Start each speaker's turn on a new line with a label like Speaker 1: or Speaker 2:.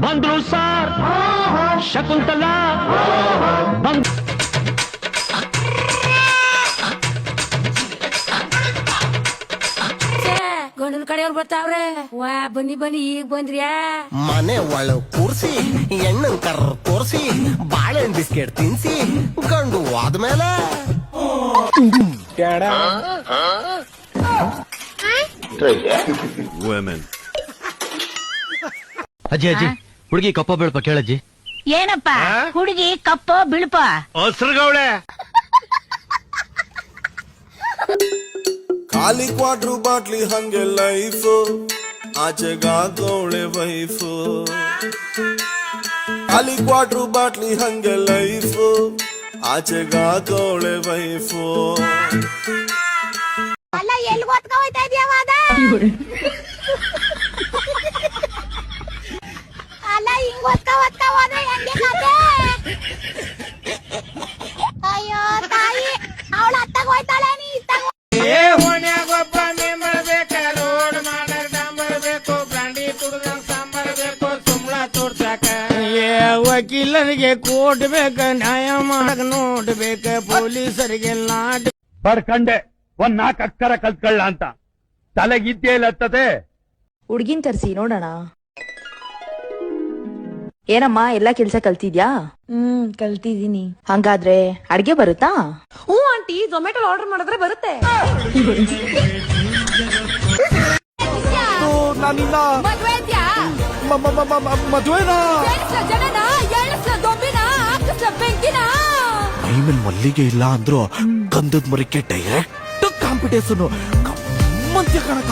Speaker 1: ಬಂದ್ರು ಸಾರ್ ಶಕುಂತಲಾ
Speaker 2: ಗಂಡನ ಕಡೆಯವ್ರು ಬರ್ತಾವ್ರೆ. ವಾ ಬನ್ನಿ ಬನ್ನಿ ಈಗ ಬಂದ್ರ್ಯಾ?
Speaker 3: ಮನೆ ಒಳ ಕೂರ್ಸಿ ಎಣ್ಣನ್ ಕರ್ ತೋರ್ಸಿ ಬಾಳೆಹಣ್ಣು ಬಿಸ್ಕೆಟ್ ತಿನ್ಸಿ ಗಂಡು ಆದ್ಮೇಲೆ
Speaker 4: ಅಜ್ಜಿ ಅಜ್ಜಿ ಹುಡುಗಿ ಕಪ್ಪ ಬೀಳ್ಪ ಕೇಳಜ್ಜಿ.
Speaker 5: ಏನಪ್ಪ ಹುಡುಗಿ ಕಪ್ಪ ಬಿಳುಪ
Speaker 1: ಹಸ್ರಗೌಳೆ
Speaker 6: ಖಾಲಿ ಕ್ವಾಟ್ರು ಬಾಟ್ಲಿ ಹಂಗೆ ಲೈಫು ಆಚೆಗಾಕವಳೆ ವೈಫು ಖಾಲಿ ಕ್ವಾಟ್ರು ಬಾಟ್ಲಿ ಹಂಗೆ ಲೈಫು ಆಚೆಗಾಕವಳೆ ವೈಫು.
Speaker 5: ಅಲ್ಲ ಎಲ್ಲಿ ಓದ್ಕ ಹೋಯ್ತಾ ಇದೆಯವಾದ? ಅಲ್ಲ ಹಿಂಗ್ ಓದ್ಕ ಹೋದ್ರೆ ಹೆಂಗೆ ಕತೆ? ಅಯ್ಯೋ ತಾಯಿ ಅವಳ ಅತ್ತಾಗ ಹೋಯ್ತಾಳೆ ನೀ ಇತ್ತಾಗ
Speaker 1: ಹೊಣ್ಯಾಗೊಬ್ಬ ಮೆಂಬರ್ ಬೇಕ ರೋಡ್ ಮಾಡರ್ ಡಾಂಬರ್ ಬೇಕು ಬ್ರಾಂಡಿ ಕುಡ್ದಂಗ್ ಸಾಂಬಾರ್ ಬೇಕು ಸುಮ್ಳ ತೋರ್ಸಾಕ ವಕೀಲರಿಗೆ ಕೋರ್ಟ್ ಬೇಕ ನ್ಯಾಯ ಮಾಡಕ್ ನೋಟ್ ಬೇಕ ಪೊಲೀಸರಿಗೆ ಲಾಟ್
Speaker 7: ಪಡ್ಕಂಡೆ ಒಂದ್ 4 ಅಕ್ಷರ ಕಲ್ತ್ಕೊಳ್ಳ ಅಂತ ತಲೆಗಿದ್ದೇ ಇಲ್ಲತ್ತದೆ.
Speaker 8: ಹುಡ್ಗಿನ್ ತರ್ಸಿ ನೋಡೋಣ. ಏನಮ್ಮ ಎಲ್ಲಾ ಕೆಲ್ಸ ಕಲ್ತಿದ್ಯಾ?
Speaker 2: ಕಲ್ತಿದೀನಿ.
Speaker 8: ಹಂಗಾದ್ರೆ ಅಡ್ಗೆ ಬರುತ್ತಾ?
Speaker 2: ಹ್ಞೂ ಆಂಟಿ, ಝೊಮ್ಯಾಟೊ ಆರ್ಡರ್ ಮಾಡಿದ್ರೆ ಬರುತ್ತೆ.
Speaker 6: ನಾನಿನ್ನ
Speaker 2: ಮದ್ವೆ ಇದ್ಯಾ?
Speaker 6: ಮದುವೆನಾ? ಐಮನ್ ಮಲ್ಲಿಗೆ ಇಲ್ಲ ಅಂದ್ರು ಗಂಧದ ಮರಕ್ಕೆ ಡೈರೆಕ್ಟ್ ಕಾಂಪಿಟೇಷನ್ ಕಮ್ಮಂತೆ ಕಣಕ.